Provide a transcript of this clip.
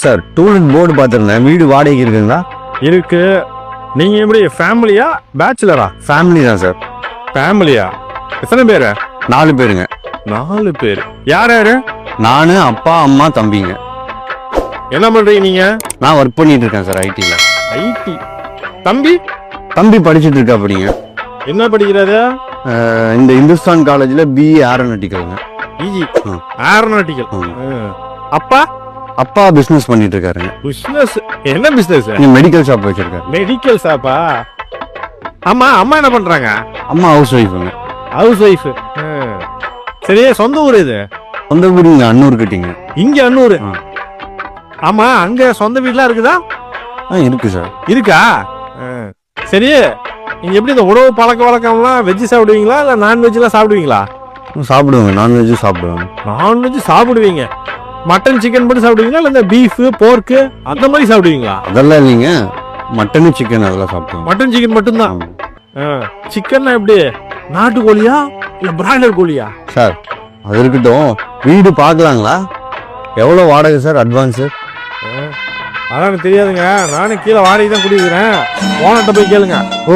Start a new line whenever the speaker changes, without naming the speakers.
Sir to let board பார்த்துருந்தேன். வீடு வாடகைக்கு இருக்குங்களா?
இருக்கு. நீங்க எப்படி ஃபேமிலியா பேச்சுலரா?
ஃபேமிலி தான் சார்.
ஃபேமிலியா? எத்தனை பேரு?
4 பேருங்க.
4 பேர். யார் யாரு?
நான், அப்பா, அம்மா, தம்பிங்க.
என்ன பண்றீங்க நீங்க?
நான் ஒர்க் பண்ணிட்டு இருக்கேன் சார் ஐடியில்.
ஐடி. தம்பி?
தம்பி படிச்சுட்டு இருக்கா. அப்படிங்க.
என்ன படிக்கிறாரு?
இந்த இந்துஸ்தான் காலேஜில் பிஇ ஏரோநாட்டிக்கலுங்க.
இஜி ஏரோநாட்டிக்கல். அப்பா?
அப்பா பிஸ்னஸ் பண்ணிட்டு இருக்காருங்க.
பிசினஸ்? என்ன பிசினஸ்?
மெடிக்கல் ஷாப் வச்சிருக்காரு.
மெடிக்கல் ஷாப்பா? ஆமா, அம்மா என்ன பண்றாங்க?
அம்மா ஹவுஸ் ஒய்ஃபுங்க.
House wife. சரி, சொந்த ஊர் இது?
சொந்த வீடு இங்கே அன்னூர் கிட்டிங்க.
இங்க அன்னூர்? ஆமா, அங்க சொந்த வீடுலாம் இருக்குதா?
இருக்கு சார்.
இருக்கா? சரி, நீங்க எப்படி இந்த உணவு பழக்க வழக்கம்லாம் வெஜ் சாப்பிடுவீங்களா இல்ல நான்வெஜ்லாம் சாப்பிடுவீங்களா?
சாப்பிடுவாங்க. நான்வெஜ்ஜும் சாப்பிடுவாங்க.
நான்வெஜ் சாப்பிடுவீங்க. மட்டன் சிக்கன் மட்டும் சாப்பிடுவீங்களா இல்ல இந்த பீஃப் போர்க்கு அந்த மாதிரி சாப்பிடுவீங்களா?
அதெல்லாம் இல்லைங்க. மட்டனு சிக்கன் அதெல்லாம் சாப்பிடுவாங்க.
மட்டன் சிக்கன் மட்டும்தான். சிக்கன்னா எப்படி? நாட்டுக்கோழியா இல்ல பிராய்லர் கோழியா?
சார் அது இருக்கட்டும், வீடு பார்க்கலாங்களா? எவ்வளோ வாடகை சார் அட்வான்ஸு?
அதான் எனக்கு தெரியாதுங்க. நானும் கீழே வாடகை தான் குடிக்கிறேன். ஓனர்கிட்ட போய் கேளுங்க.
ஓ